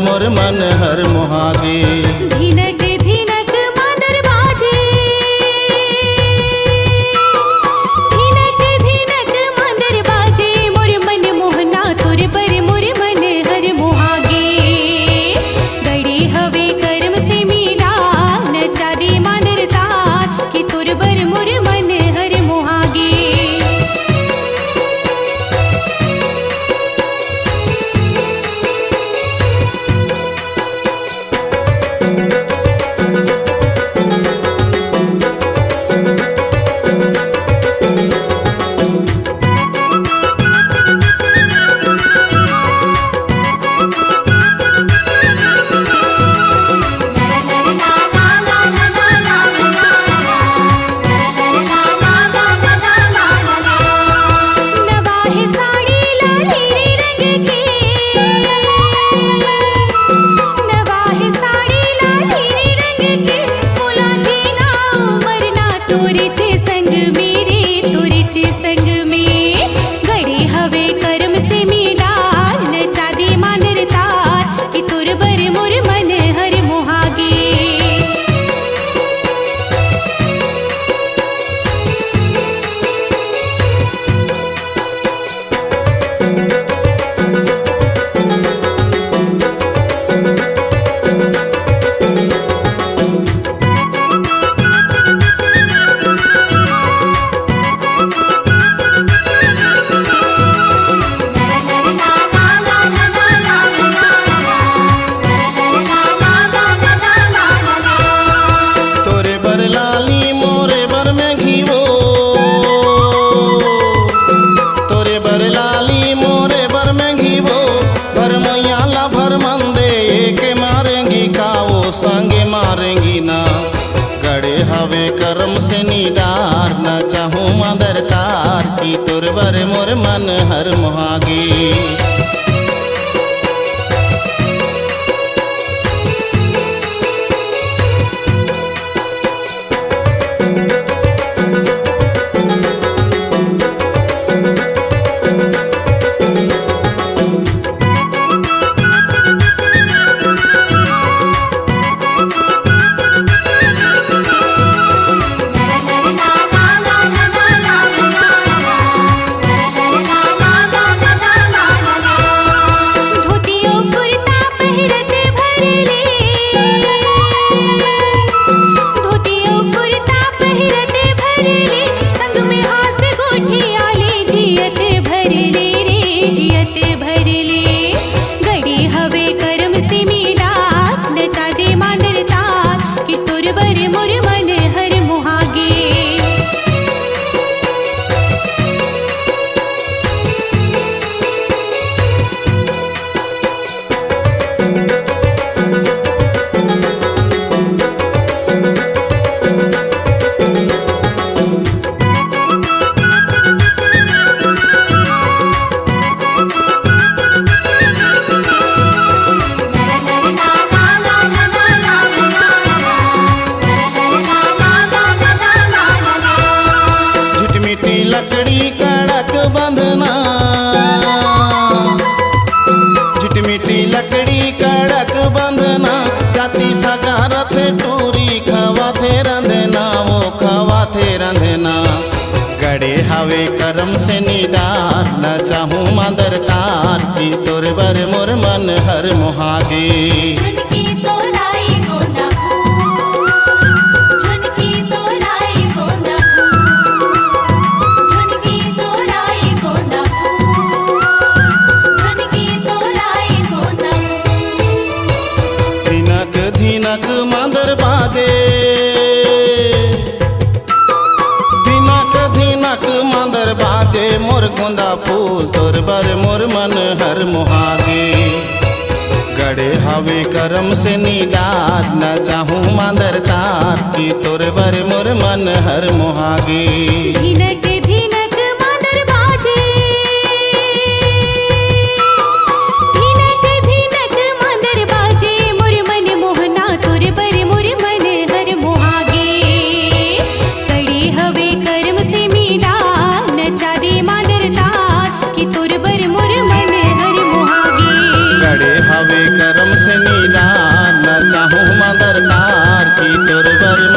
मोर मन हर मोहागे। धिनक धिनक मादर बाजे, धिनक धिनक मादर बाजे, मोर मन मोहना तुर पर मोर मन हर मोहागे। गड़े हवे कर्म से मीरा नचा दे मादर तार कि तुर पर मोर मन हर मोहागे। हवे करम से नीडार न चाहूँ मादर तार की तुर बर मोर मन हर मोहागे। लकड़ी कड़क बंधना, झिटमिटी लकड़ी कड़क बंधना, जाति सजा रथ टूरी खवा थे रंधना, वो खवा थे रंधना। गड़े हवे करम से नीडार न चाहूँ मादर तार की तुर बर मोर मन हर मोहागे। झुनकी तोराई गोंदा फूल, झुनकी तोराई गोंदा फूल, झुनकी तोराई गोंदा फूल, झुनकी तोराई गोंदा फूल। धिनक धिनक मादर बाजे, धिनक धिनक मादर बाजे, मोर गोंदा फूल तुर बर मोर मन हर मोहागे। गड़े हवे करम से नीडार न चाहूँ मादर तार की तुर बर मोर मन हर मोहागे। धिनक धिनक मादर बाजे, धिनक धिनक मादर बाजे, मोर मन मोहना तुर बर मोर मन हर मोहागे। गड़े हवे करम से मीडार नचा दे मादर तार की तुर बर मोर मन हर मोहागे। गड़े हवे करम से चांदर तार की तोर बर